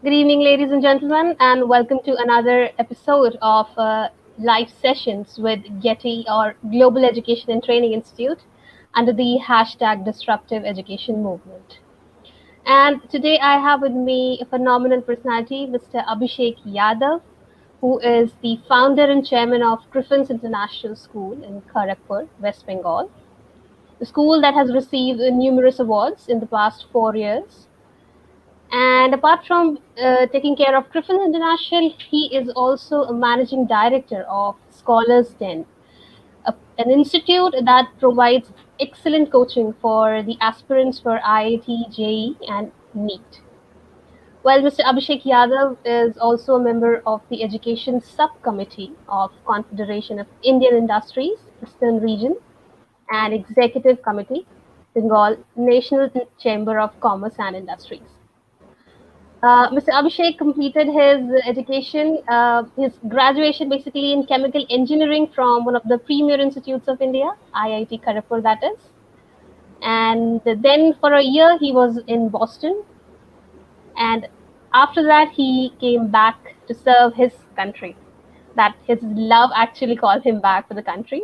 Good evening, ladies and gentlemen, and welcome to another episode of live sessions with GETI or Global Education and Training Institute under the hashtag Disruptive Education Movement. And today I have with me a phenomenal personality, Mr. Abishek Yadav, who is the founder and chairman of Griffin's International School in Kharagpur, West Bengal, a school that has received numerous awards in the past 4 years. And apart from taking care of Griffin International, he is also a managing director of Scholars Den, an institute that provides excellent coaching for the aspirants for IIT, JEE, and NEET. While Mr. Abhishek Yadav is also a member of the Education Subcommittee of Confederation of Indian Industries, Eastern Region, and Executive Committee, Bengal National Chamber of Commerce and Industries. Mr. Abhishek completed his education, his graduation basically in chemical engineering from one of the premier institutes of India, IIT Kharagpur, that is. And then for a year, he was in Boston. And after that, he came back to serve his country. That his love actually called him back to the country.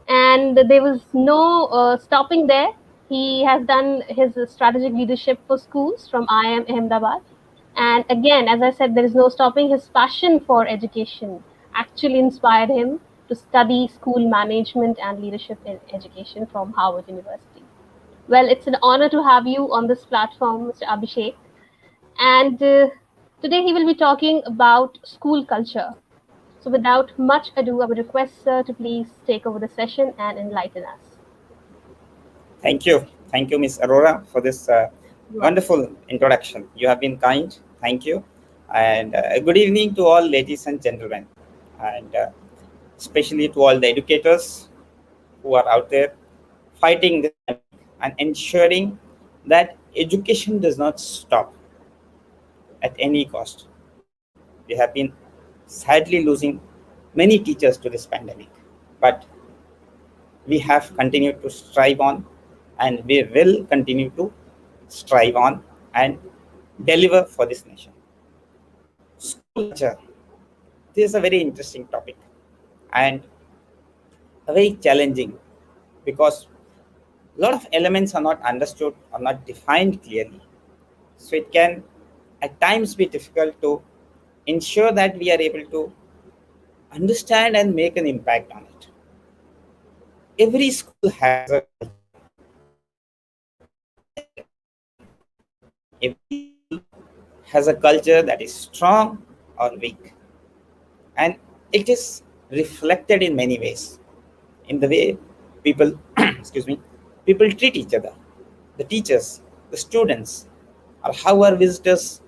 And there was no stopping there. He has done his strategic leadership for schools from IIM Ahmedabad. And again, as I said, there is no stopping. His passion for education actually inspired him to study school management and leadership in education from Harvard University. Well, it's an honor to have you on this platform, Mr. Abhishek. And today he will be talking about school culture. So, without much ado, I would request sir to please take over the session and enlighten us. Thank you. Thank you, Ms. Arora, for this You're welcome. wonderful introduction. You have been kind. Thank you. And good evening to all ladies and gentlemen, and especially to all the educators who are out there fighting this pandemic and ensuring that education does not stop at any cost. We have been sadly losing many teachers to this pandemic, but we have continued to strive on, and we will continue to strive on and deliver for this nation. School culture. This is a very interesting topic and a very challenging, because a lot of elements are not understood or not defined clearly. So it can at times be difficult to ensure that we are able to understand and make an impact on it. Every school has a culture. Every school has a culture that is strong or weak, and it is reflected in many ways in the way people excuse me, people treat each other, the teachers, the students, or how are visitors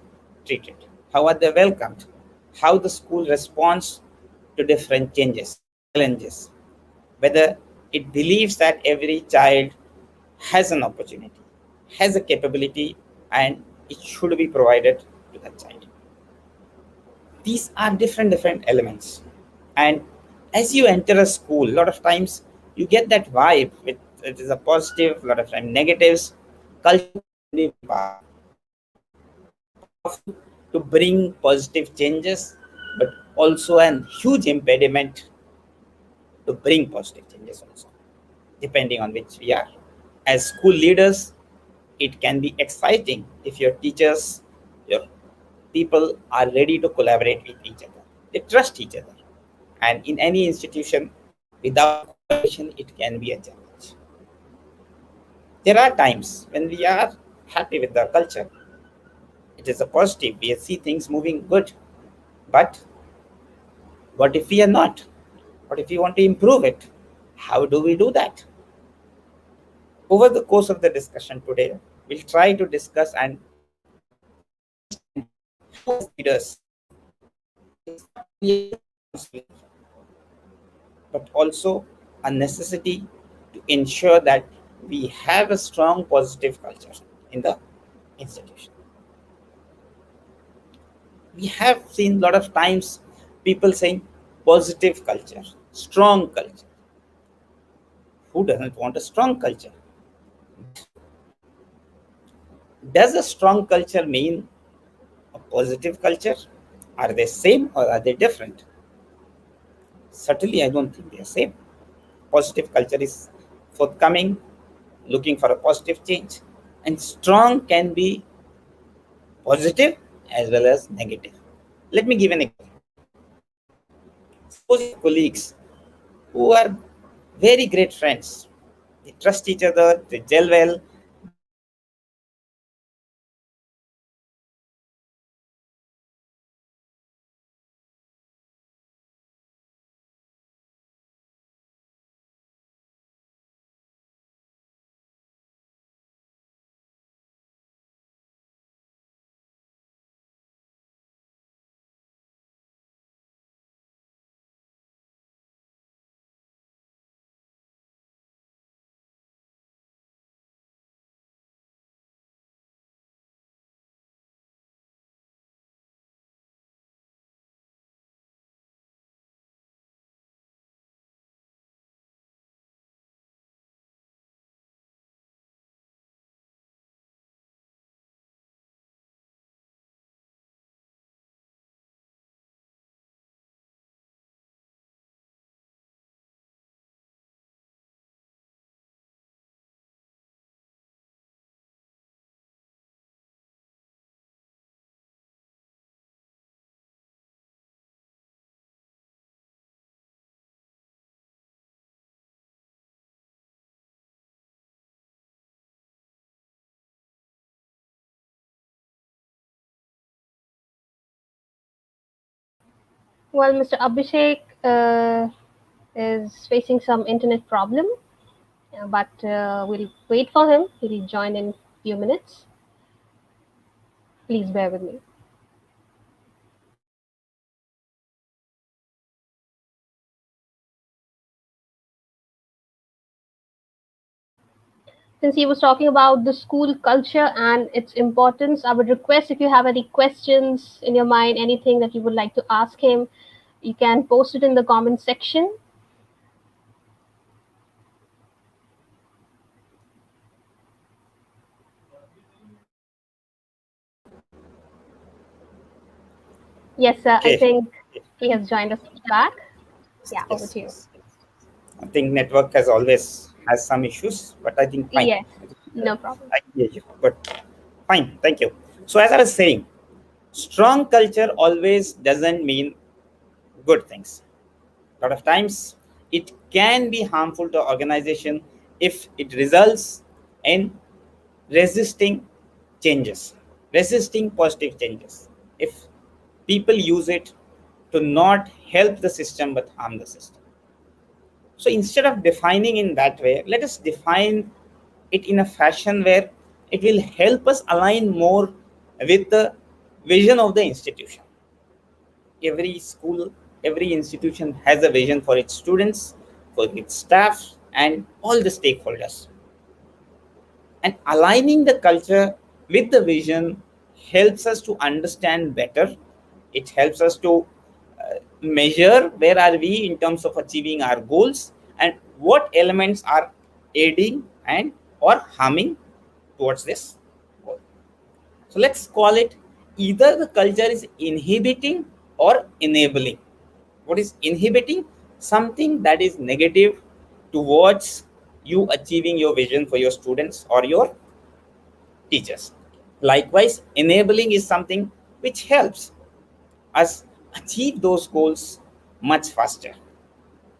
treated, how are they welcomed, how the school responds to different changes, challenges, whether it believes that every child has an opportunity, has a capability, and it should be provided to that child. These are different elements, and as you enter a school, a lot of times you get that vibe with it is a positive, a lot of time negatives. Culture can be powerful to bring positive changes, but also an huge impediment to bring positive changes also, depending on which we are. As school leaders, it can be exciting if your teachers, your people are ready to collaborate with each other. They trust each other. And in any institution, without collaboration, it can be a challenge. There are times when we are happy with the culture. It is a positive. We see things moving good. But what if we are not? What if we want to improve it? How do we do that? Over the course of the discussion today, we'll try to discuss and understand how, as leaders, it's not only a responsibility, but also a necessity to ensure that we have a strong positive culture in the institution. We have seen a lot of times people saying positive culture, strong culture. Who doesn't want a strong culture? But does a strong culture mean a positive culture? Are they same or are they different? Certainly, I don't think they are same. Positive culture is forthcoming, looking for a positive change, and strong can be positive as well as negative. Let me give an example. Suppose you have colleagues who are very great friends. They trust each other, they gel well, they work together well, they have a common interest in education, and Well, Mr. Abhishek is facing some internet problem, but we'll wait for him. He'll join in a few minutes. Please bear with me. Since he was talking about the school culture and its importance, I would request if you have any questions in your mind, anything that you would like to ask him, you can post it in the comment section. Yes, sir. I okay. think he has joined us back. Yeah, over Yes, to you. yes. I think network has always has some issues, but I think fine. Yes, no problem. I hear you, but fine. Thank you. So as I was saying, strong culture always doesn't mean good things. A lot of times, it can be harmful to organization if it results in resisting changes, resisting positive changes. If people use it to not help the system but harm the system. So instead of defining in that way, let us define it in a fashion where it will help us align more with the vision of the institution. Every school, every institution has a vision for its students, for its staff, and all the stakeholders. And aligning the culture with the vision helps us to understand better. It helps us to measure where are we in terms of achieving our goals and what elements are aiding and or harming towards this goal. So let's call it either the culture is inhibiting or enabling. What is inhibiting? Something that is negative towards you achieving your vision for your students or your teachers. Likewise, enabling is something which helps us achieve those goals much faster.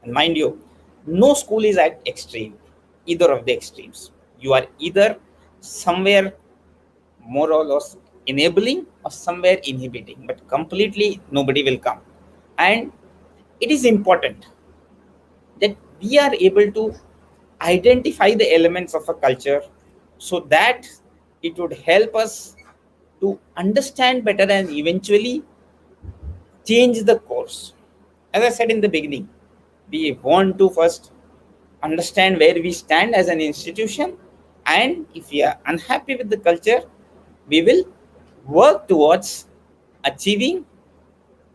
And mind you, no school is at extreme, either of the extremes. You are either somewhere more or less enabling or somewhere inhibiting, but completely nobody will come. And it is important that we are able to identify the elements of a culture so that it would help us to understand better and eventually change the course. As I said in the beginning, we want to first understand where we stand as an institution, and if we are unhappy with the culture, we will work towards achieving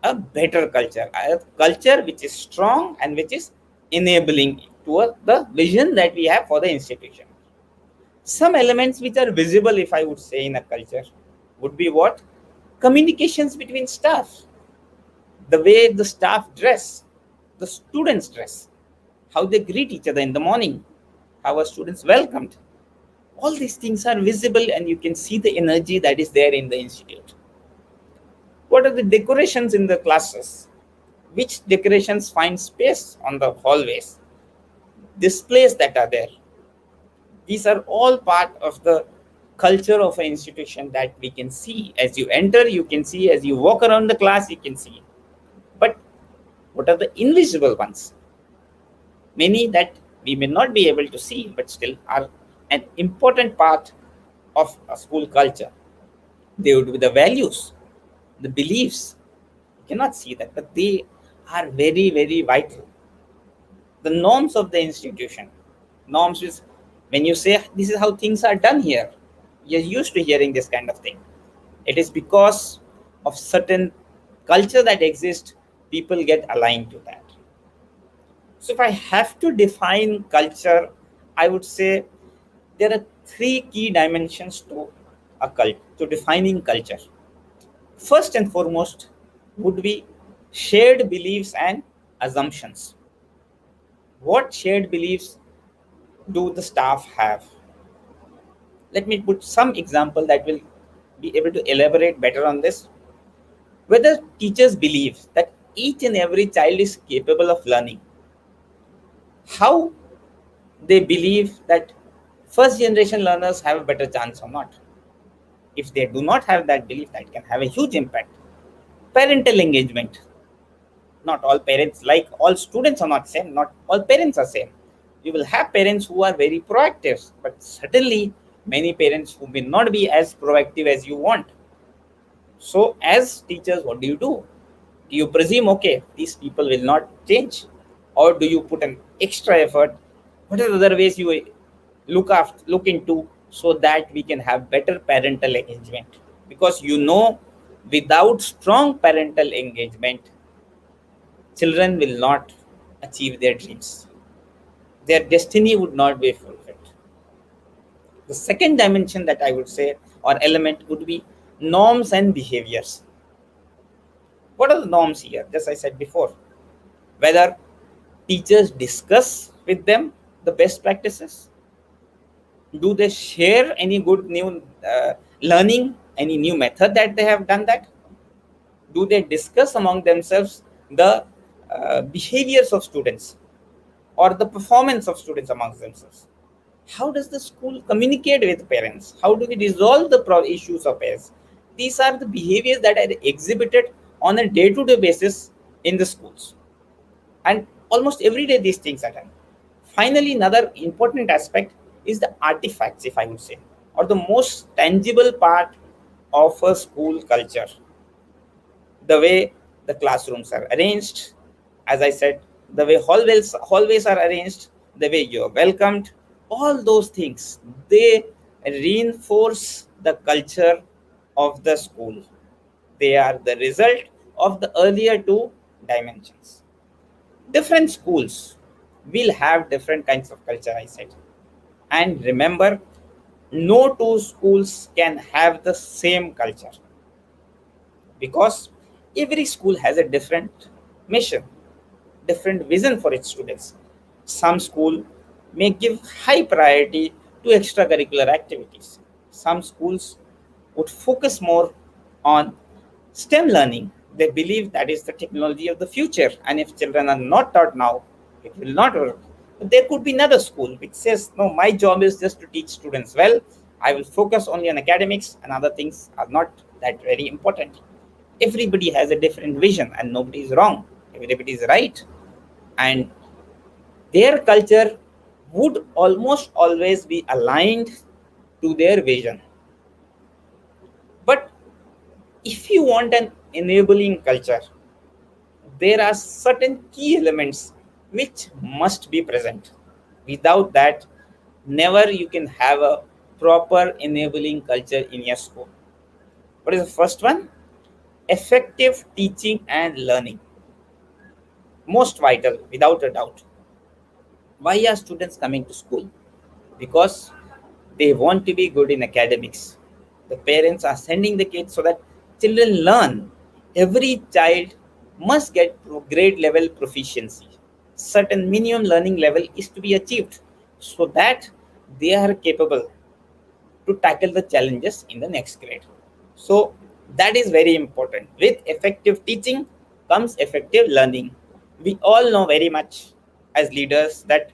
a better culture, a culture which is strong and which is enabling toward the vision that we have for the institution. Some elements which are visible, if I would say, in a culture would be what? Communications between staff, the way the staff dress, the students dress, how they greet each other in the morning, how are students welcomed. All these things are visible and you can see the energy that is there in the institute. What are the decorations in the classes? Which decorations find space on the hallways? Displays that are there. These are all part of the culture of an institution that we can see. As you enter, you can see. As you walk around the class, you can see. But what are the invisible ones? Many that we may not be able to see, but still are an important part of a school culture. They would be the values, the beliefs. You cannot see that, but they are very, very vital. The norms of the institution. Norms is when you say this is how things are done here, you're used to hearing this kind of thing. It is because of certain culture that exists, people get aligned to that. So if I have to define culture, I would say there are three key dimensions to a cult to defining culture. First and foremost would be shared beliefs and assumptions. What shared beliefs do the staff have? Let me put some example that will be able to elaborate better on this. Whether teachers believe that each and every child is capable of learning, how they believe that first generation learners have a better chance or not. If they do not have that belief, that can have a huge impact. Parental engagement. Not all parents, like all students are not same, not all parents are same. You will have parents who are very proactive, but certainly many parents who may not be as proactive as you want. So as teachers, what do? Do you presume, okay, these people will not change? Or do you put an extra effort? What are the other ways you look into so that we can have better parental engagement? Because without strong parental engagement, children will not achieve their dreams. Their destiny would not be fulfilled. The second dimension that I would say or element would be norms and behaviors. What are the norms here? Just I said before, whether teachers discuss with them the best practices, do they share any good new learning, any new method that they have done that, do they discuss among themselves the behaviors of students or the performance of students amongst themselves. How does the school communicate with parents? How do we resolve the issues of parents? These are the behaviors that are exhibited on a day-to-day basis in the schools. And almost every day these things are done. Finally, another important aspect is the artifacts, if I would say, or the most tangible part of a school culture. The way the classrooms are arranged, as I said, the way hallways are arranged, the way you're welcomed, all those things, they reinforce the culture of the school. They are the result of the earlier two dimensions. Different schools will have different kinds of culture, I said. And remember, no two schools can have the same culture because every school has a different mission, different vision for its students. Some school may give high priority to extracurricular activities. Some schools would focus more on STEM learning. They believe that is the technology of the future, and if children are not taught now, it will not work. But there could be another school which says, no, my job is just to teach students well. I will focus only on academics, and other things are not that very important. Everybody has a different vision, and nobody is wrong. Everybody is right. And their culture would almost always be aligned to their vision. But if you want an enabling culture, there are certain key elements which must be present. Without that, never you can have a proper enabling culture in your school. What is the first one? Effective teaching and learning. Most vital, without a doubt. Why are students coming to school? Because they want to be good in academics. The parents are sending the kids so that children learn. Every child must get grade level proficiency. Certain minimum learning level is to be achieved so that they are capable to tackle the challenges in the next grade. So that is very important. With effective teaching comes effective learning. We all know very much as leaders that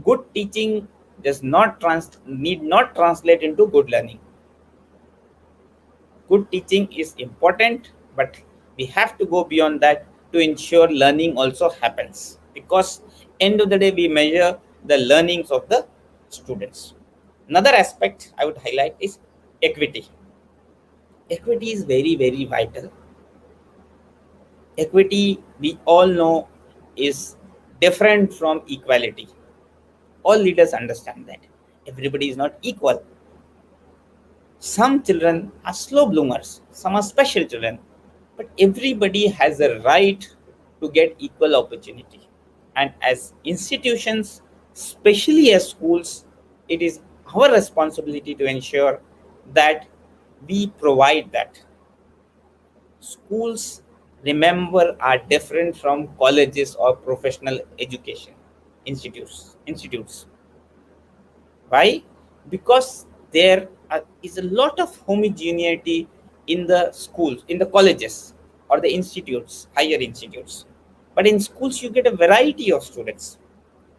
good teaching does not need not translate into good learning. Good teaching is important, but we have to go beyond that to ensure learning also happens, because end of the day we measure the learnings of the students. Another aspect I would highlight is equity. Equity is very very vital. Equity, we all know, is different from equality. All leaders understand that everybody is not equal. Some children are slow bloomers, some are special children, but everybody has a right to get equal opportunity. And as institutions, especially as schools, it is our responsibility to ensure that we provide that. Schools, remember, are different from colleges or professional education institutes. Why? Because is a lot of homogeneity in the schools, in the colleges or the institutes, higher institutes. But in schools, you get a variety of students,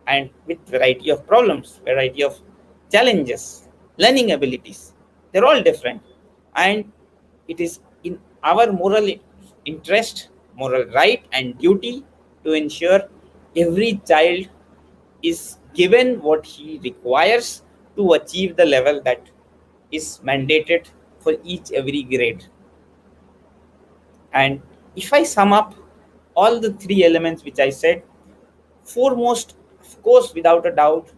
and with variety of problems, variety of challenges, learning abilities. They're all different. And it is in our moral interest, moral right, and duty to ensure every child is given what he requires to achieve the level that is mandated for each every grade. And if I sum up all the three elements which I said, foremost, of course, without a doubt,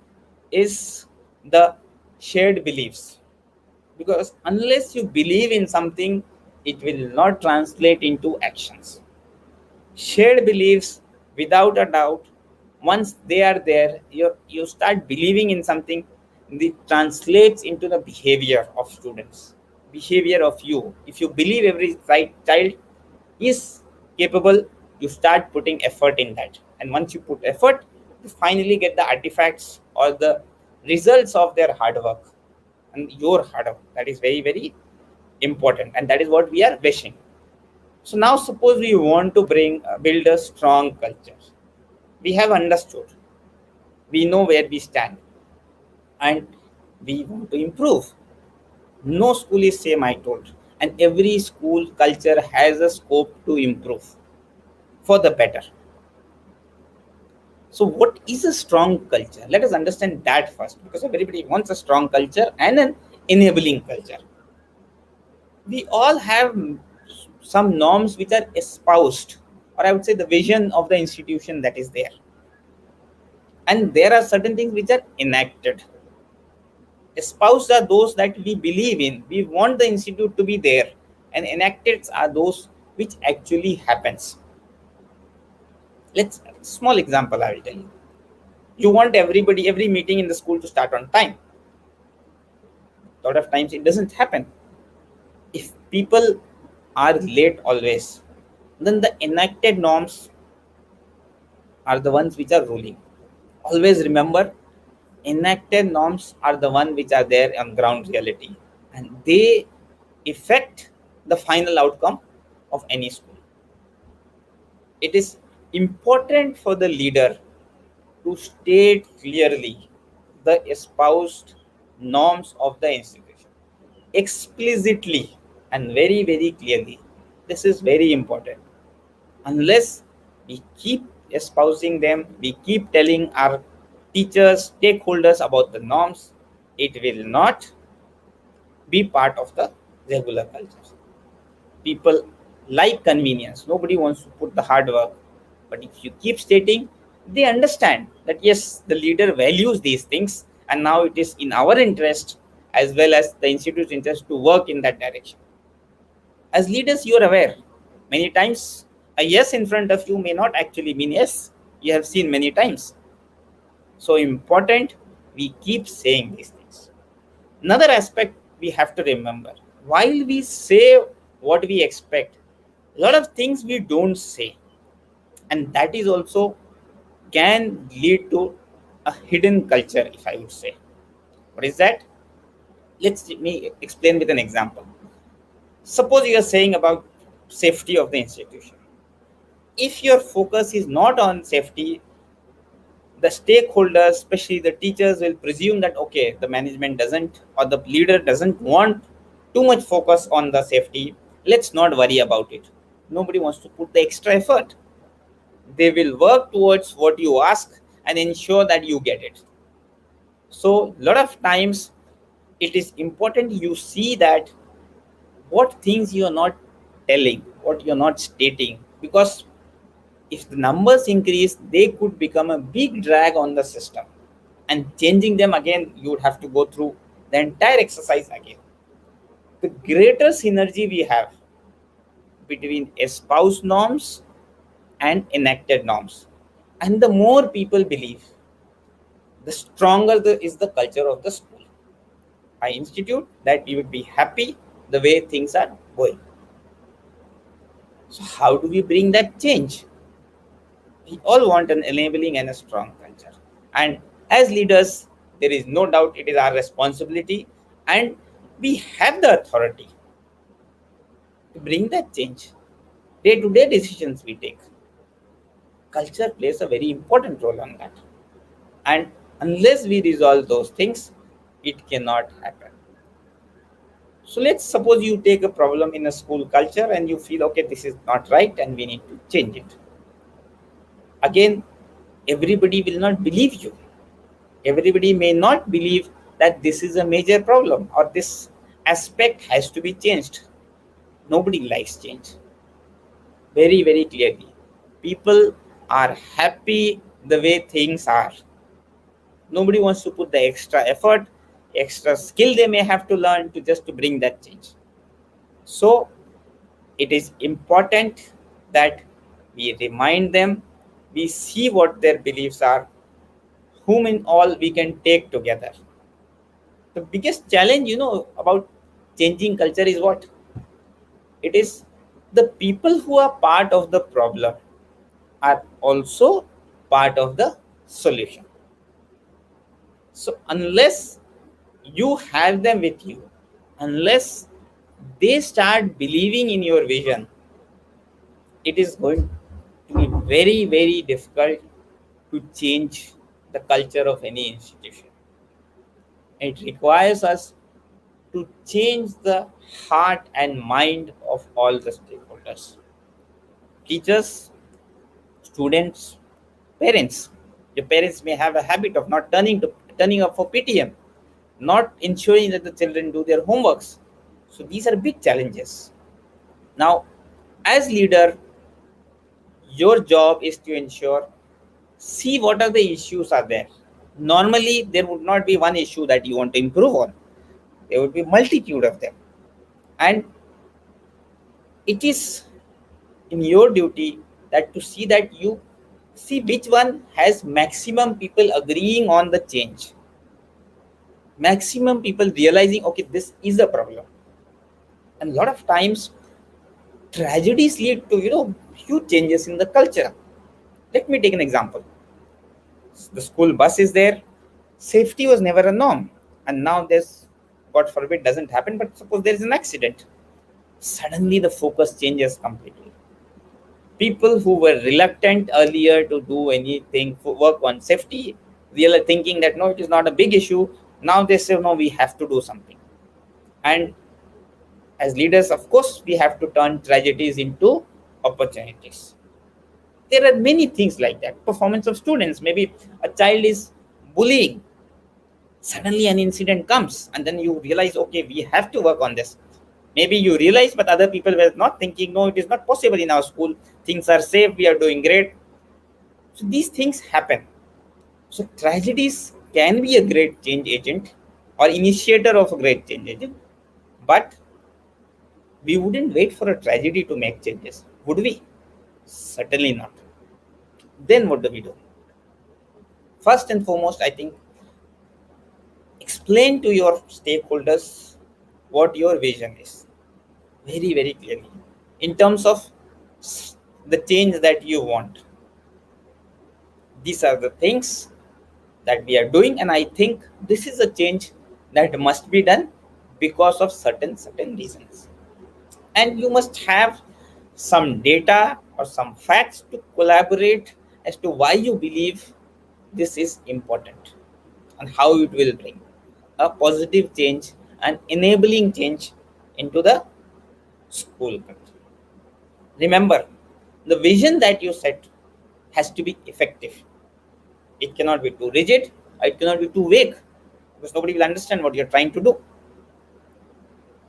is the shared beliefs. Because unless you believe in something, it will not translate into actions. Shared beliefs, without a doubt, once they are there, you start believing in something, it translates into the behavior of students, behavior of you. If you believe every child is capable, you start putting effort in that, and once you put effort, you finally get the artifacts or the results of their hard work and your hard work. That is very very important, and that is what we are wishing. So now suppose we want to build a strong culture. We have understood, we know where we stand, and we want to improve. No school is same, I told, and every school culture has a scope to improve for the better. So what is a strong culture? Let us understand that first, because everybody wants a strong culture and an enabling culture. We all have some norms which are espoused, or I would say the vision of the institution that is there, and there are certain things which are enacted. Espoused are those that we believe in, we want the institute to be there, and enacted are those which actually happens. Let's small example I will tell you. You want every meeting in the school to start on time. A lot of times it doesn't happen. If people are late always, then the enacted norms are the ones which are ruling. Always remember, enacted norms are the ones which are there on ground reality, and they affect the final outcome of any school. It is important for the leader to state clearly the espoused norms of the institution explicitly and very very clearly. This is very important. Unless we keep espousing them, we keep telling our teachers, stakeholders about the norms, it will not be part of the regular culture. People like convenience. Nobody wants to put the hard work. But if you keep stating, they understand that yes, the leader values these things, and now it is in our interest as well as the institute's interest to work in that direction. As leaders, you are aware many times a yes in front of you may not actually mean yes. You have seen many times. So important, we keep saying these things. Another aspect we have to remember, while we say what we expect, a lot of things we don't say, and that is also can lead to a hidden culture, if I would say. What is that? Let's me explain with an example. Suppose you are saying about safety of the institution. If your focus is not on safety, the stakeholders, especially the teachers, will presume that okay, the management doesn't or the leader doesn't want too much focus on the safety. Let's not worry about it. Nobody wants to put the extra effort. They will work towards what you ask and ensure that you get it. So, a lot of times it is important you see that what things you are not telling, what you're not stating, because if the numbers increase, they could become a big drag on the system. And changing them again, you would have to go through the entire exercise again. The greater synergy we have between espoused norms and enacted norms, and the more people believe, the stronger is the culture of the school. I institute that we would be happy the way things are going. So, how do we bring that change? We all want an enabling and a strong culture. And as leaders, there is no doubt it is our responsibility, and we have the authority to bring that change. Day to day decisions we take. Culture plays a very important role on that. And unless we resolve those things, it cannot happen. So let's suppose you take a problem in a school culture and you feel, okay, this is not right and we need to change it. Again, everybody will not believe you. Everybody may not believe that this is a major problem or this aspect has to be changed. Nobody likes change. Very, very clearly. People are happy the way things are. Nobody wants to put the extra effort, extra skill they may have to learn to just to bring that change. So it is important that we remind them, we see what their beliefs are, whom in all we can take together. The biggest challenge, about changing culture is what? It is the people who are part of the problem are also part of the solution. So, unless you have them with you, unless they start believing in your vision, it is going to be very, very difficult to change the culture of any institution. It requires us to change the heart and mind of all the stakeholders: teachers, students, parents. Your parents may have a habit of not turning up for PTM, not ensuring that the children do their homeworks. So these are big challenges. Now, as leader, your job is to ensure, see what are the issues are there. Normally, there would not be one issue that you want to improve on. There would be multitude of them, and it is in your duty that to see that you see which one has maximum people agreeing on the change, maximum people realizing okay, this is a problem. And a lot of times tragedies lead to huge changes in the culture. Let me take an example. The school bus is there, safety was never a norm, and now there's, god forbid, doesn't happen, but suppose there is an accident, suddenly the focus changes completely. People who were reluctant earlier to do anything for work on safety, really thinking that no, it is not a big issue, now they say no, we have to do something. And as leaders, of course, we have to turn tragedies into opportunities. There are many things like that. Performance of students, maybe a child is bullying, suddenly an incident comes and then you realize okay, we have to work on this. Maybe you realize, but other people were not thinking, no, it is not possible in our school, things are safe, we are doing great. So these things happen. So tragedies can be a great change agent or initiator of a great change agent, but we wouldn't wait for a tragedy to make changes, would we? Certainly not. Then what do we do? First and foremost, I think, explain to your stakeholders what your vision is. very, very clearly in terms of the change that you want. These are the things that we are doing, and I think this is a change that must be done because of certain reasons. And you must have some data or some facts to collaborate as to why you believe this is important and how it will bring a positive change and enabling change into the school culture. Remember, the vision that you set has to be effective. It cannot be too rigid, it cannot be too vague, because nobody will understand what you're trying to do.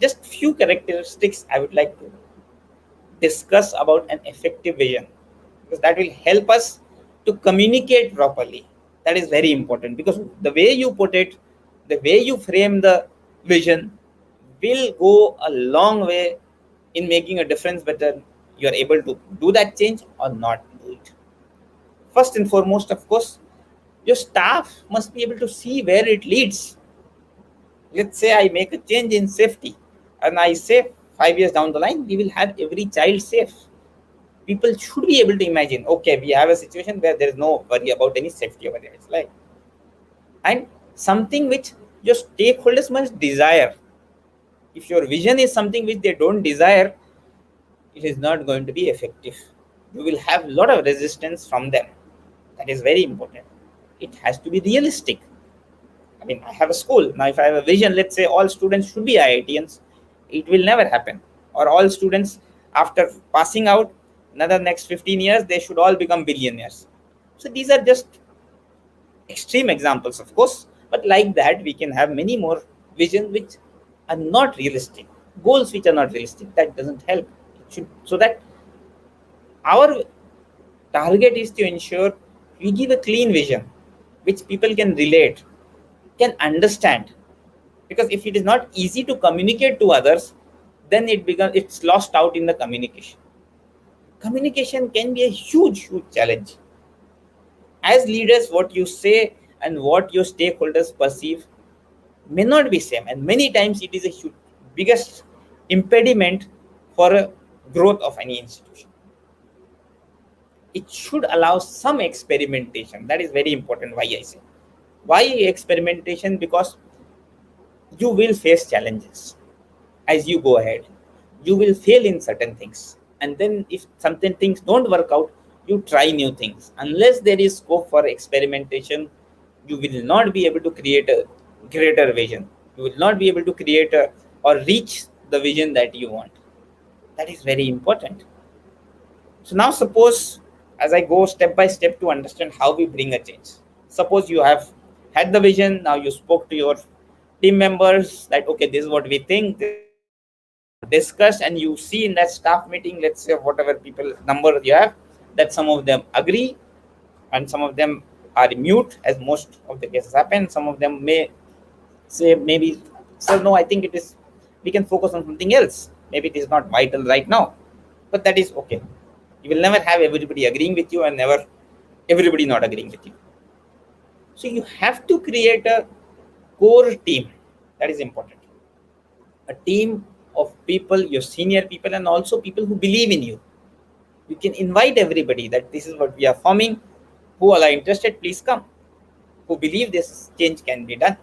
Just few characteristics I would like to discuss about an effective vision, because that will help us to communicate properly. That is very important, because the way you put it, the way you frame the vision will go a long way in making a difference whether you are able to do that change or not do it. First and foremost, of course, your staff must be able to see where it leads. Let's say I make a change in safety and I say 5 years down the line, we will have every child safe. People should be able to imagine, okay, we have a situation where there is no worry about any safety over there. It's like, and something which your stakeholders must desire. If your vision is something which they don't desire, it is not going to be effective. You will have a lot of resistance from them. That is very important. It has to be realistic. I mean, I have a school. Now, if I have a vision, let's say all students should be IITians, it will never happen. Or all students, after passing out, another next 15 years, they should all become billionaires. So these are just extreme examples, of course. But like that, we can have many more visions which are not realistic, goals which are not realistic. That doesn't help. It should, so that our target is to ensure we give a clean vision which people can relate, can understand. Because if it is not easy to communicate to others, then it's lost out in the communication. Communication can be a huge challenge. As leaders, what you say and what your stakeholders perceive may not be same, and many times it is a huge biggest impediment for a growth of any institution. It should allow some experimentation. That is very important. Why I say why experimentation? Because you will face challenges as you go ahead. You will fail in certain things, and then if certain things don't work out, you try new things. Unless there is scope for experimentation, you will not be able to create a greater vision. You will not be able to create a or reach the vision that you want. That is very important. So now suppose, as I go step by step to understand how we bring a change. Suppose you have had the vision, now you spoke to your team members that, okay, this is what we think, this is what we discussed, and you see in that staff meeting, let's say whatever people number you have, that some of them agree and some of them are mute, as most of the cases happen. Some of them may say, maybe, sir, no, I think it is, we can focus on something else. Maybe it is not vital right now, but that is okay. You will never have everybody agreeing with you and never everybody not agreeing with you. So you have to create a core team. That is important. A team of people, your senior people, and also people who believe in you. You can invite everybody that this is what we are forming. Who all are interested, please come. Who believe this change can be done.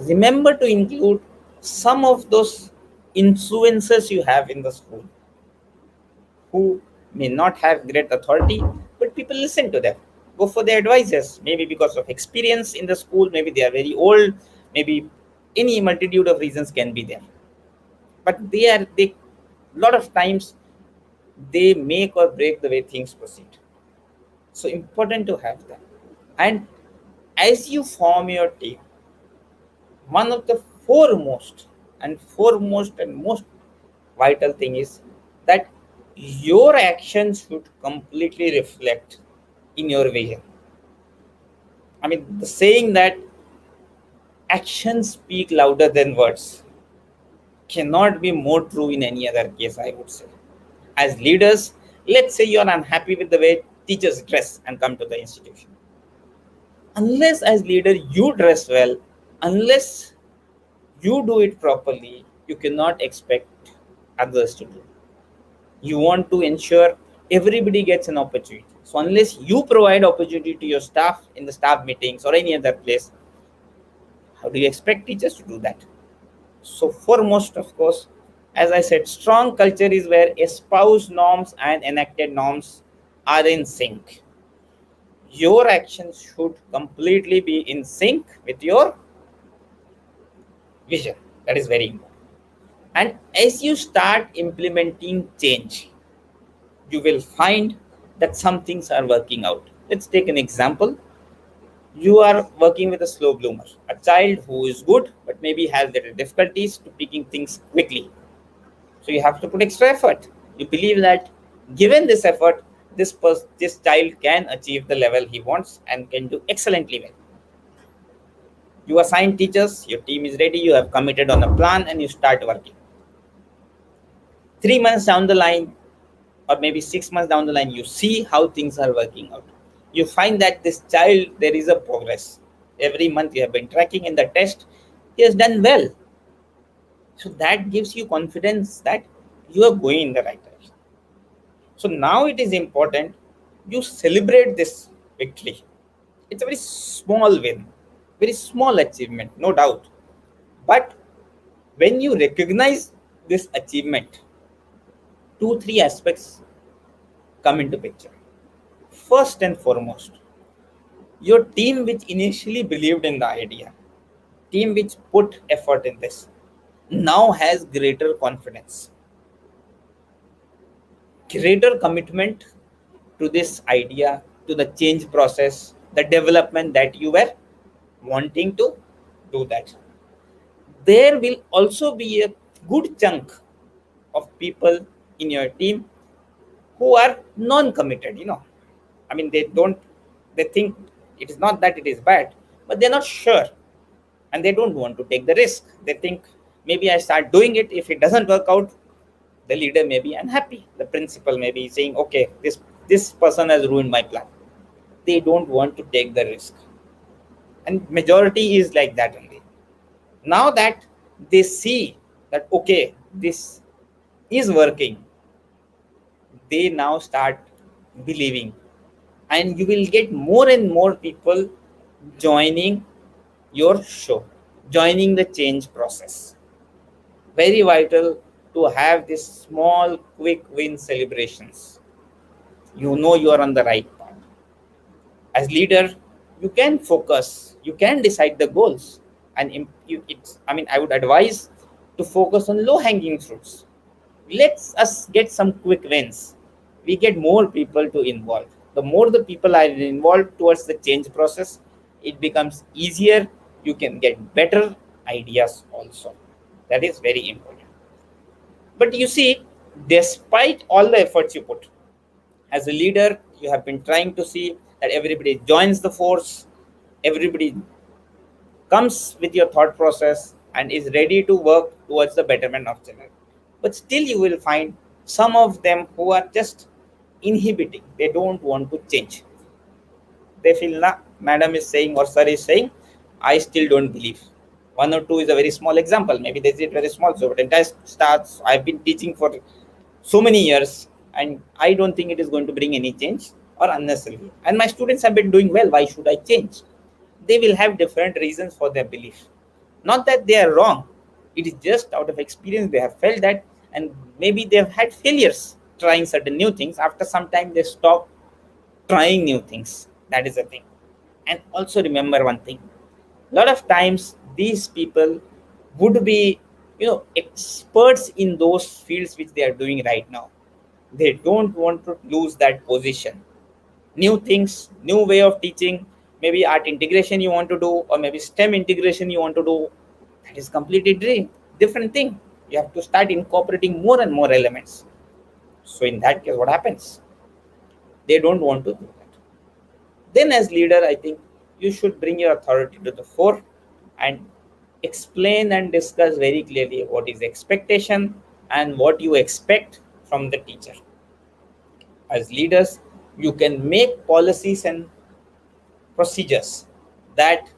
Remember to include some of those influencers you have in the school who may not have great authority, but people listen to them. Go for their advices. Maybe because of experience in the school, maybe they are very old, maybe any multitude of reasons can be there. But they lot of times they make or break the way things proceed. So important to have that. And as you form your team, one of the foremost and most vital thing is that your actions should completely reflect in your vision. I mean, the saying that actions speak louder than words cannot be more true in any other case, I would say. As leaders, let's say you are unhappy with the way teachers dress and come to the institution. Unless as leader you dress well, unless you do it properly, you cannot expect others to do. You want to ensure everybody gets an opportunity. So unless you provide opportunity to your staff in the staff meetings or any other place, how do you expect teachers to do that? So foremost, of course, as I said, strong culture is where espoused norms and enacted norms are in sync. Your actions should completely be in sync with your vision. That is very important. And as you start implementing change, you will find that some things are working out. Let's take an example. You are working with a slow bloomer, a child who is good but maybe has little difficulties to picking things quickly. So you have to put extra effort. You believe that given this effort, this child can achieve the level he wants and can do excellently well. You assign teachers, your team is ready, you have committed on a plan, and you start working. 3 months down the line, or maybe 6 months down the line, you see how things are working out. You find that this child, there is a progress. Every month you have been tracking in the test, he has done well. So that gives you confidence that you are going in the right direction. So now it is important you celebrate this victory. It's a very small win, very small achievement, no doubt. But when you recognize this achievement, two, three aspects come into picture. First and foremost, your team which initially believed in the idea, team which put effort in this, now has greater confidence, greater commitment to this idea, to the change process, the development that you were wanting to do that. There will also be a good chunk of people in your team who are non-committed, I mean, they think it is not that it is bad, but they're not sure and they don't want to take the risk. They think maybe I start doing it. If it doesn't work out, the leader may be unhappy. The principal may be saying, okay, this person has ruined my plan. They don't want to take the risk. And majority is like that only. Now that they see that, okay, this is working, they now start believing. And you will get more and more people joining your show, joining the change process. Very vital to have these small, quick win celebrations. You know you are on the right path. As leader, you can focus, you can decide the goals, and I would advise to focus on low-hanging fruits. Let's us get some quick wins. We get more people to involve. The more the people are involved towards the change process, it becomes easier. You can get better ideas also. That is very important. But you see, despite all the efforts you put, as a leader, you have been trying to see that everybody joins the force, everybody comes with your thought process and is ready to work towards the betterment of children. But still, you will find some of them who are just inhibiting, they don't want to change. They feel, nah, madam is saying or sir is saying, I still don't believe. One or two is a very small example. Maybe they say very small. So, but entire starts, I've been teaching for so many years and I don't think it is going to bring any change or unnecessarily. And my students have been doing well. Why should I change? They will have different reasons for their belief. Not that they are wrong. It is just out of experience they have felt that, and maybe they have had failures trying certain new things. After some time, they stop trying new things. That is the thing. And also remember one thing. A lot of times these people would be, experts in those fields which they are doing right now. They don't want to lose that position. New things, new way of teaching, maybe art integration you want to do, or maybe STEM integration you want to do. That is completely different thing. You have to start incorporating more and more elements. So in that case, what happens? They don't want to do that. Then as leader, I think you should bring your authority to the fore and explain and discuss very clearly what is expectation and what you expect from the teacher. As leaders, you can make policies and procedures that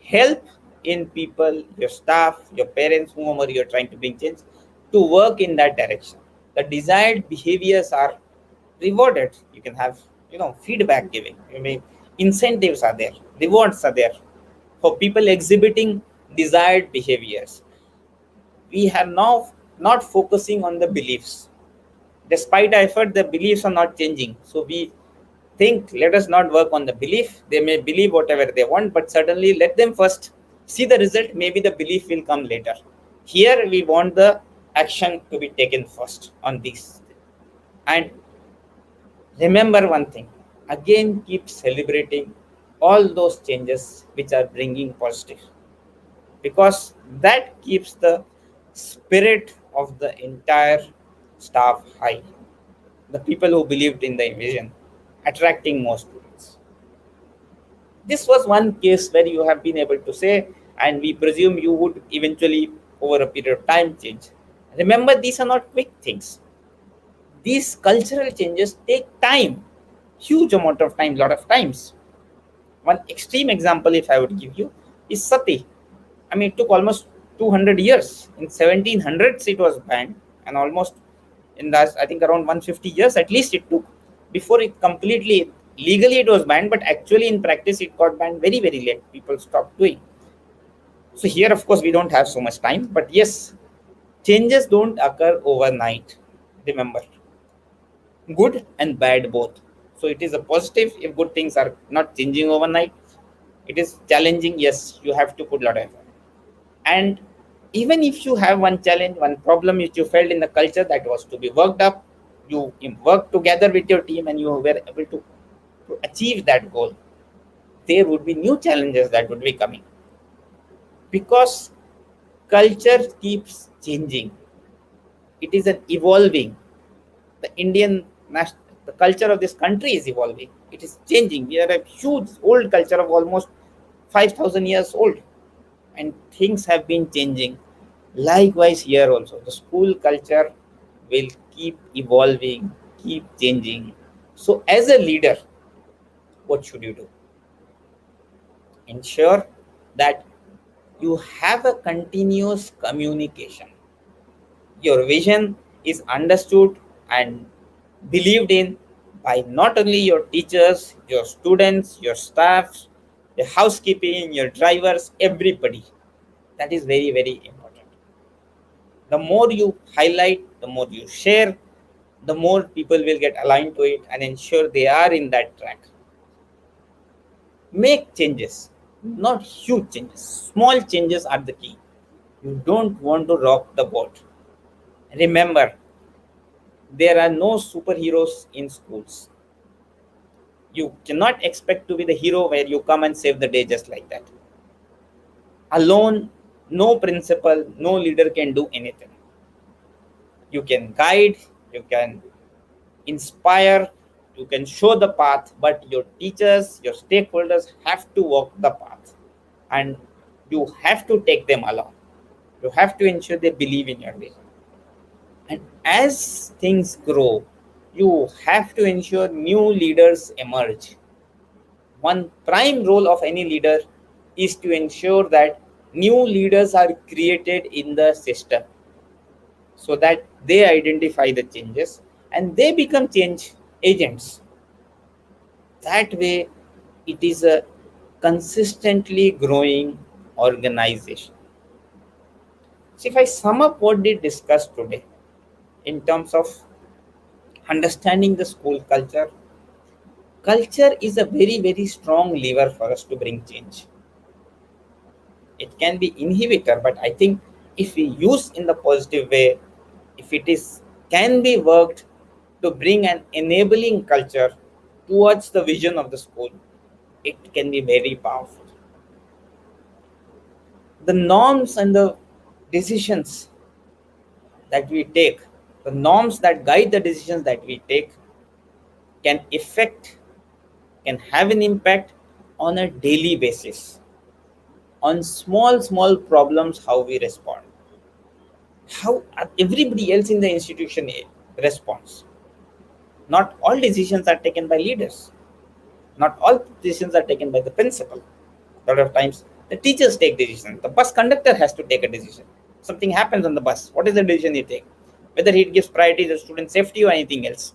help in people, your staff, your parents, whomever you're trying to bring change, to work in that direction. The desired behaviors are rewarded. You can have, feedback giving. You may incentives are there, rewards are there for people exhibiting desired behaviors. We are now not focusing on the beliefs. Despite effort, the beliefs are not changing. So we think, let us not work on the belief. They may believe whatever they want, but certainly let them first see the result. Maybe the belief will come later. Here we want the action to be taken first on this. And remember one thing, again, keep celebrating all those changes which are bringing positive, because that keeps the spirit of the entire staff high. The people who believed in the vision, attracting more students. This was one case where you have been able to say, and we presume you would eventually, over a period of time, change. Remember, these are not quick things. These cultural changes take time, huge amount of time, lot of times. One extreme example, if I would give you, is sati. I mean, it took almost 200 years. In 1700s, it was banned, and almost in that, I think around 150 years at least it took before it completely, legally it was banned, but actually in practice it got banned very, very late. People stopped doing. So here, of course, we don't have so much time, but yes, changes don't occur overnight. Remember, good and bad both. So it is a positive if good things are not changing overnight. It is challenging, yes, you have to put a lot of effort. And even if you have one challenge, one problem which you felt in the culture that was to be worked up, you work together with your team and you were able to achieve that goal, there would be new challenges that would be coming, because culture keeps changing. It is an evolving. The Indian the culture of this country is evolving. It is changing. We are a huge old culture of almost 5,000 years old, and things have been changing. Likewise, here also, the school culture will keep evolving, keep changing. So, as a leader, what should you do? Ensure that you have a continuous communication. Your vision is understood and believed in by not only your teachers, your students, your staff, the housekeeping, your drivers, everybody. That is very, very important. The more you highlight, the more you share, the more people will get aligned to it and ensure they are in that track. Make changes, not huge changes. Small changes are the key. You don't want to rock the boat. Remember, there are no superheroes in schools. You cannot expect to be the hero where you come and save the day just like that. Alone, no principal, no leader can do anything. You can guide, you can inspire, you can show the path, but your teachers, your stakeholders have to walk the path, and you have to take them along. You have to ensure they believe in your vision. And as things grow, you have to ensure new leaders emerge. One prime role of any leader is to ensure that new leaders are created in the system, so that they identify the changes and they become change agents. That way, it is a consistently growing organization. So, if I sum up what we discussed today in terms of understanding the school culture, culture is a very, very strong lever for us to bring change. It can be inhibitor, but I think if we use in the positive way, if it is can be worked to bring an enabling culture towards the vision of the school, it can be very powerful. The norms and the decisions that we take, the norms that guide the decisions that we take, can affect, can have an impact on a daily basis on small, small problems, how we respond, how everybody else in the institution responds. Not all decisions are taken by leaders. Not all decisions are taken by the principal. A lot of times The teachers take decision. The bus conductor has to take a decision. Something happens on the bus. What is the decision he take? Whether he gives priority to student safety or anything else.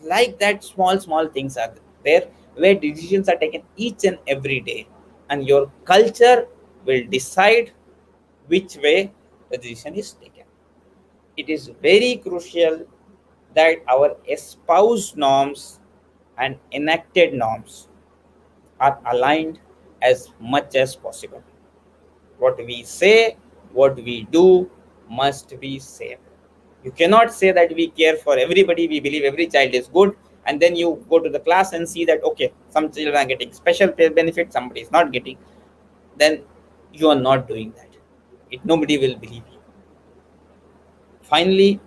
Like that, small things are there where decisions are taken each and every day, and your culture will decide which way the decision is taken. It is very crucial that our espoused norms and enacted norms are aligned as much as possible. What we say, what we do must be same. You cannot say that we care for everybody, we believe every child is good, and then you go to the class and see that okay, some children are getting special benefit, somebody is not getting. Then you are not doing that. Nobody will believe you. Finally,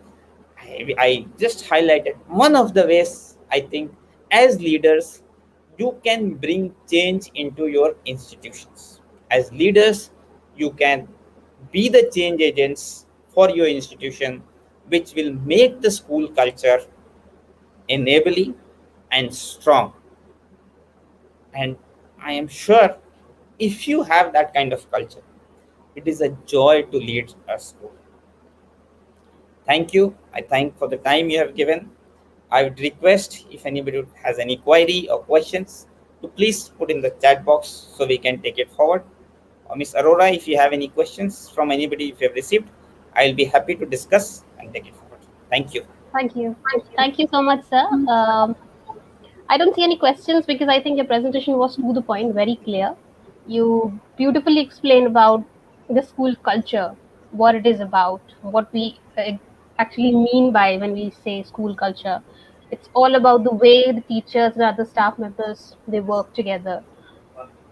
I just highlighted one of the ways I think as leaders you can bring change into your institutions. As leaders, you can be the change agents for your institution, which will make the school culture enabling and strong. And I am sure if you have that kind of culture, it is a joy to lead a school. Thank you. I thank for the time you have given. I would request if anybody has any query or questions to please put in the chat box so we can take it forward. Ms. Arora, if you have any questions from anybody if you have received, I'll be happy to discuss and take it forward. Thank you. Thank you. Thank you so much, sir. I don't see any questions because I think your presentation was to the point, very clear. You beautifully explained about the school culture, what it is about, what we actually mean by when we say school culture. It's all about the way the teachers and other staff members they work together,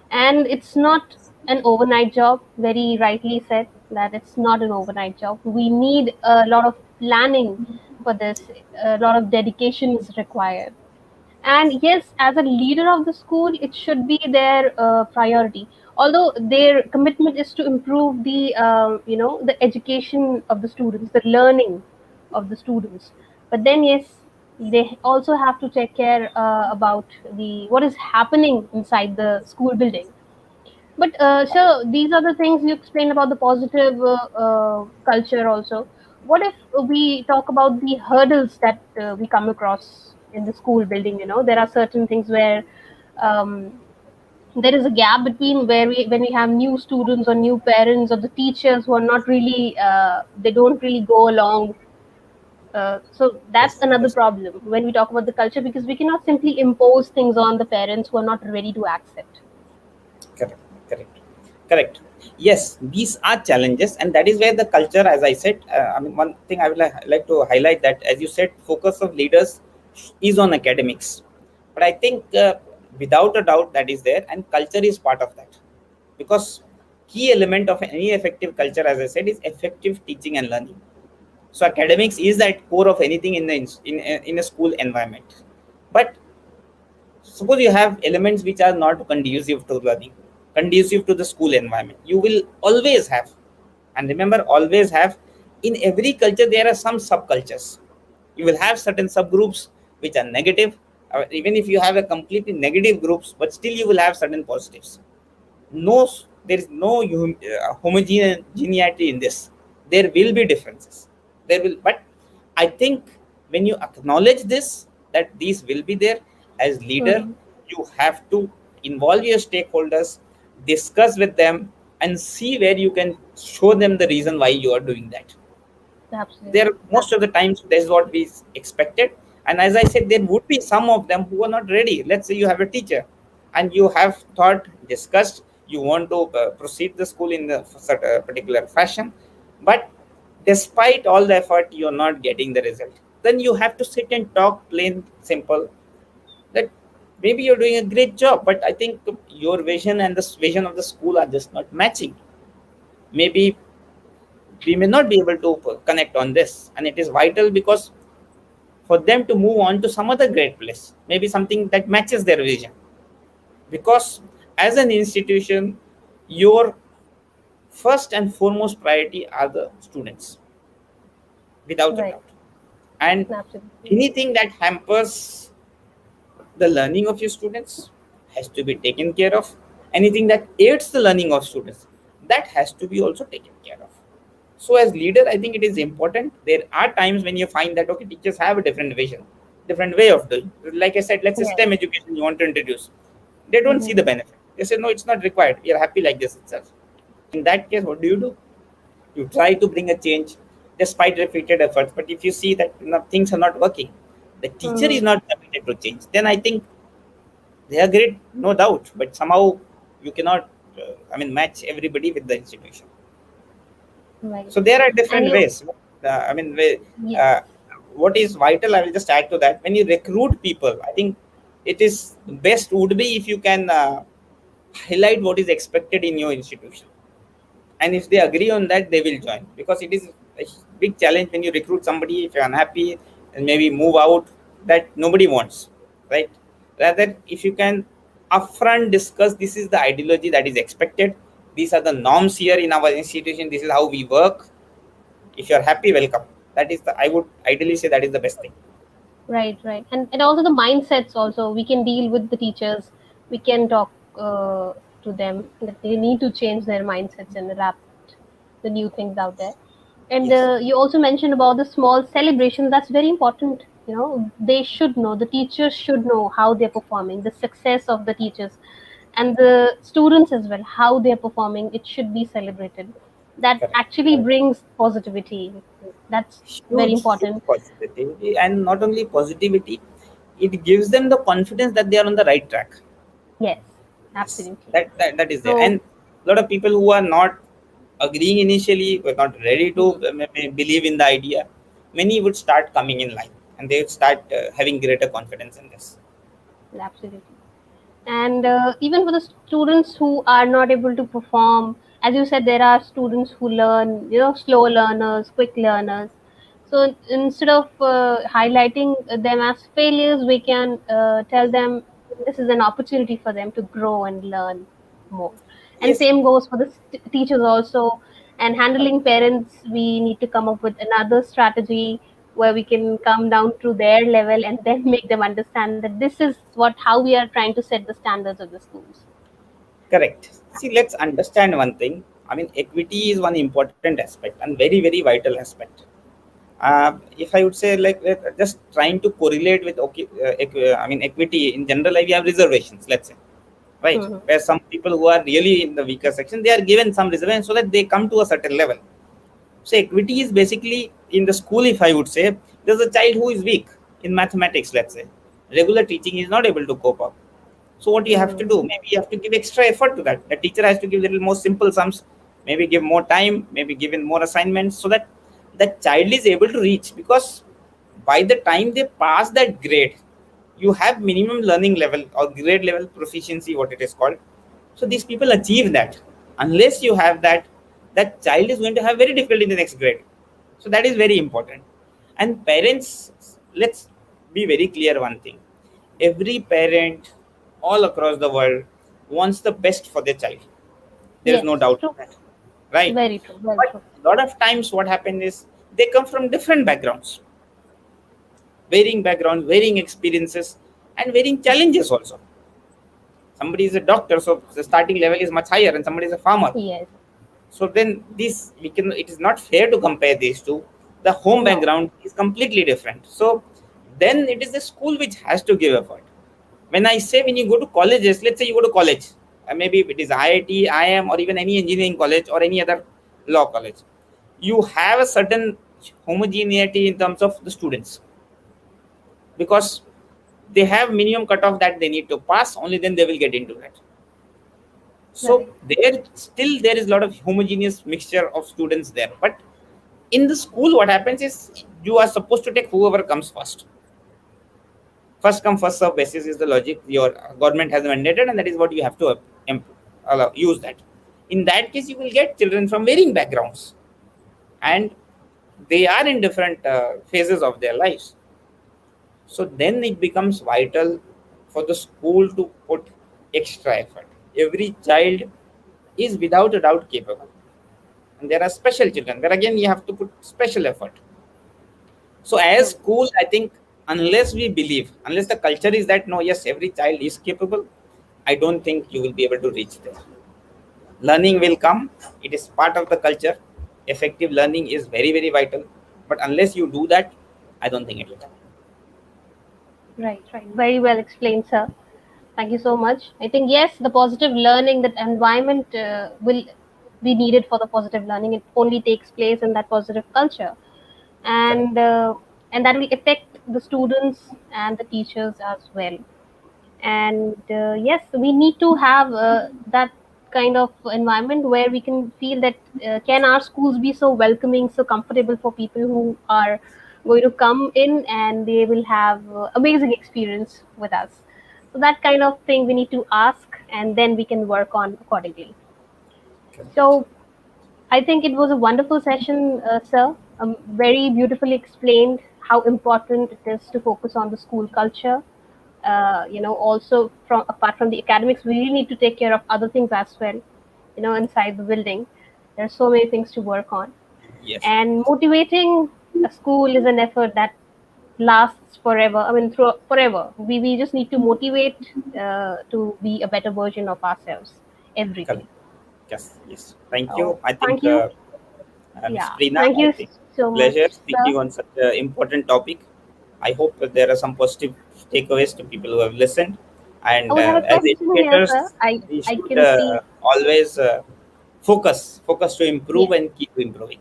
and it's not an overnight job. Very rightly said that it's not an overnight job. We need a lot of planning for this. A lot of dedication is required, and yes, as a leader of the school it should be their priority, although their commitment is to improve the the education of the students, the learning of the students. But then yes, they also have to take care about the what is happening inside the school building. But so these are the things you explained about the positive culture also. What if we talk about the hurdles that we come across in the school building? There are certain things where um, there is a gap between where when we have new students or new parents or the teachers who are not really, they don't really go along. So that's Yes, another yes. problem when we talk about the culture, because we cannot simply impose things on the parents who are not ready to accept. Correct, correct, correct. Yes, these are challenges, and that is where the culture, as I said, I mean, one thing I would like to highlight that, as you said, focus of leaders is on academics. But I think without a doubt that is there, and culture is part of that. Because key element of any effective culture, as I said, is effective teaching and learning. So academics is that core of anything in the in a school environment. But suppose you have elements which are not conducive to learning, conducive to the school environment, you will always have, and remember, always have, in every culture there are some subcultures. You will have certain subgroups which are negative, even if you have a completely negative groups, but still you will have certain positives. No, there is no homogeneity in this. There will be differences, there will, but I think when you acknowledge this, that these will be there, as leader Hmm. you have to involve your stakeholders, discuss with them, and see where you can show them the reason why you are doing that. There, Absolutely. most of the times, this is what we expected. And as I said, there would be some of them who are not ready. Let's say you have a teacher and you have thought, discussed, you want to proceed the school in the particular fashion, but despite all the effort you're not getting the result. Then you have to sit and talk plain simple, that maybe you're doing a great job, but I think your vision and the vision of the school are just not matching. Maybe we may not be able to connect on this, and it is vital because for them to move on to some other great place, maybe something that matches their vision. Because as an institution, your first and foremost priority are the students, without a Right. doubt. And Absolutely. anything that hampers the learning of your students has to be taken care of. anything that aids the learning of students, that has to be also taken care of. So as leader, I think it is important. There are times when you find that okay, teachers have a different vision, different way of doing. Like I said, let's say Yes. STEM education you want to introduce, they don't see Mm-hmm. the benefit. They say no, it's not required. We are happy like this itself. In that case, what do? You try to bring a change despite repeated efforts. But if you see that things are not working, the teacher is Mm-hmm. not committed to change, then I think they are great, no doubt. But somehow you cannot, match everybody with the institution. Right. So there are And different you, ways. yes, Uh, what is vital, I will just add to that. When you recruit people, I think it is best would be if you can highlight what is expected in your institution, and if they agree on that, they will join, because it is a big challenge when you recruit somebody if you're unhappy and maybe move out, that nobody wants, right? Rather, if you can upfront discuss, this is the ideology that is expected, these are the norms here in our institution, this is how we work, if you're happy, welcome. That is the, I would ideally say, that is the best thing. right, right. And also the mindsets also, we can deal with the teachers. We can talk to them that they need to change their mindsets and adapt the new things out there. And Yes, you also mentioned about the small celebration. That's very important. You know, they should know, the teachers should know how they're performing, the success of the teachers, and the students as well, how they're performing. It should be celebrated. That correct. actually brings positivity. That's very Huge, huge important. positivity, and not only positivity, it gives them the confidence that they are on the right track. Yes, Yes, absolutely. that is there. So, And a lot of people who are not agreeing initially, were not ready to mhm, believe in the idea, many would start coming in line, and they would start having greater confidence in this. absolutely. And even for the students who are not able to perform, as you said, there are students who learn, slow learners, quick learners. So instead of highlighting them as failures, we can tell them this is an opportunity for them to grow and learn more. And Yes, same goes for the teachers also. And handling parents, we need to come up with another strategy where we can come down to their level and then make them understand that this is what how we are trying to set the standards of the schools. correct. See, let's understand one thing. Equity is one important aspect and very, very vital aspect. If I would say, like, just trying to correlate with okay, equity in general, like we have reservations, let's say, right? Hmm. Where some people who are really in the weaker section, they are given some reservation so that they come to a certain level. So equity is basically in the school, if I would say, there's a child who is weak in mathematics, let's say. Regular teaching is not able to cope up. So what you have to Hmm. do, maybe you have to give extra effort to that. The teacher has to give little more simple sums, maybe give more time, maybe give in more assignments so that that child is able to reach. Because by the time they pass that grade, you have minimum learning level or grade level proficiency, what it is called. So these people achieve that. Unless you have that, that child is going to have very difficult in the next grade. So that is very important. And parents, let's be very clear one thing. Every parent all across the world wants the best for their child. There is Yes, no doubt in true. that. Right? Very true. Very But true. a lot of times what happens is they come from different backgrounds, varying backgrounds, varying experiences, and varying challenges also. Somebody is a doctor, so the starting level is much higher, and somebody is a farmer. Yes. So then this we can, it is not fair to compare these two. The home No. background is completely different. So then it is the school which has to give effort. When I say, when you go to colleges, let's say you go to college, maybe it is IIT, IIM, or even any engineering college or any other law college, you have a certain homogeneity in terms of the students, because they have minimum cutoff that they need to pass, only then they will get into that. So Right. there still there is a lot of homogeneous mixture of students there. But in the school, what happens is you are supposed to take whoever comes first. First come first serve basis is the logic your government has mandated, and that is what you have to use that. In that case, you will get children from varying backgrounds, and they are in different phases of their lives. So then it becomes vital for the school to put extra effort. Every child is without a doubt capable, and there are special children where again you have to put special effort. So as True. school, I think, unless we believe, unless the culture is that no, yes, every child is capable, I don't think you will be able to reach there. Learning will come, it is part of the culture. Effective learning is very, very vital. But unless you do that, I don't think it will come. Right, right. Very well explained, sir. Thank you so much. I think yes, the positive learning, that environment will be needed for the positive learning. It only takes place in that positive culture, Correct. and uh, and that will affect the students and the teachers as well. And yes, we need to have that kind of environment where we can feel that can our schools be so welcoming, so comfortable for people who are going to come in, and they will have amazing experience with us. So that kind of thing we need to ask, and then we can work on accordingly. Correct. So I think it was a wonderful session, sir. Very beautifully explained how important it is to focus on the school culture. Also from apart from the academics, we really need to take care of other things as well. Inside the building, there are so many things to work on. Yes. And motivating a school is an effort that lasts forever. I mean, through forever. We just need to motivate to be a better version of ourselves every day. Correct. Yes. Yes. Thank So you. I think thank you. Ms. Yeah, Preena, thank I you think so much, pleasure sir. speaking on such an important topic. I hope that there are some positive takeaways to people who have listened. I And would have a as question here, sir. educators, I we I should can see. always focus to improve Yes. and keep improving.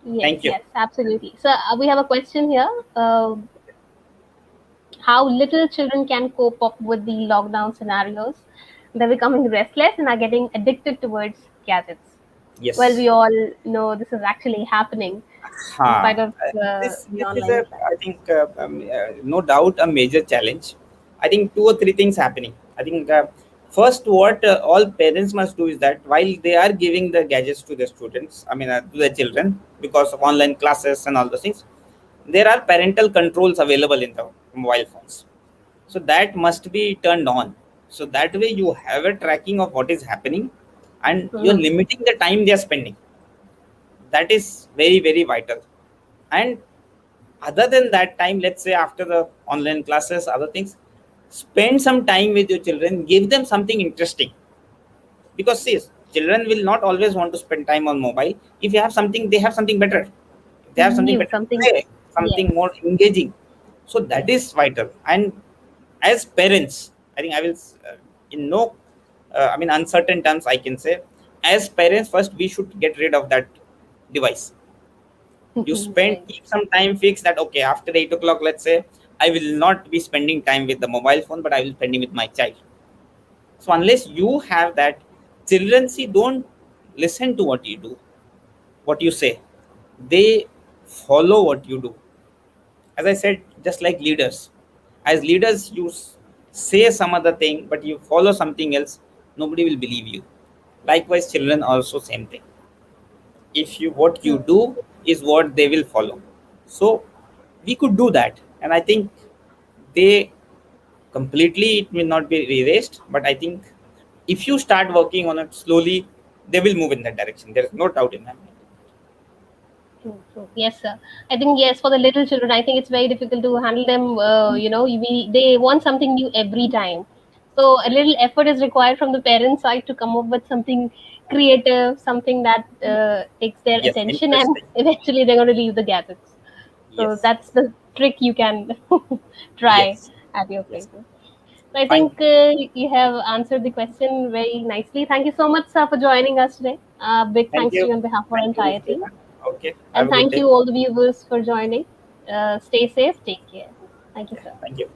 Yes, Thank you. yes, absolutely. So we have a question here. How little children can cope up with the lockdown scenarios? They're becoming restless and are getting addicted towards gadgets. Well, Yes. we all know this is actually happening in spite of the This is online a, impact. I think, no doubt a major challenge. I think two or three things happening. I think first, what all parents must do is that while they are giving the gadgets to the students, I mean, to the children, because of online classes and all those things, there are parental controls available in the mobile phones. So that must be turned on. So that way you have a tracking of what is happening, and you're Mhm. limiting the time they are spending. That is very, very vital. And other than that time, let's say after the online classes, other things, spend some time with your children, give them something interesting. Because see, children will not always want to spend time on mobile. If you have something, they have something better. They have something New, better to something. play, Yes, something more engaging. So that yes. is vital. And as parents, I think I will in no I mean uncertain terms I can say, as parents, first we should get rid of that device. You spend, Right. keep some time fixed that okay, after 8 o'clock, let's say, I will not be spending time with the mobile phone, but I will spending with my child. So unless you have that, children see don't listen to what you do, what you say, they follow what you do. As I said, just like leaders, as leaders you say some other thing but you follow something else, nobody will believe you. Likewise, children also same thing. If you, what you Hmm. do is what they will follow. So we could do that, and I think they completely, it will not be erased, but I think if you start working on it slowly, they will move in that direction. There is no doubt in my mind. True, true. Yes, sir. I think yes, for the little children, I think it's very difficult to handle them. They want something new every time, so a little effort is required from the parents' side to come up with something creative, something that takes their Yes, attention, and interesting. eventually they're going to leave the gadgets. So Yes, that's the trick you can try yes, at your yes. places. So I Fine. think you have answered the question very nicely. Thank you so much, sir, for joining us today. Big Thank thanks to you. you on behalf of our Thank you, Ms. entire team. Prema. Okay, have And a good thank day. you, all the viewers, for joining. Stay safe, take care. Thank you, Yeah, sir. thank you.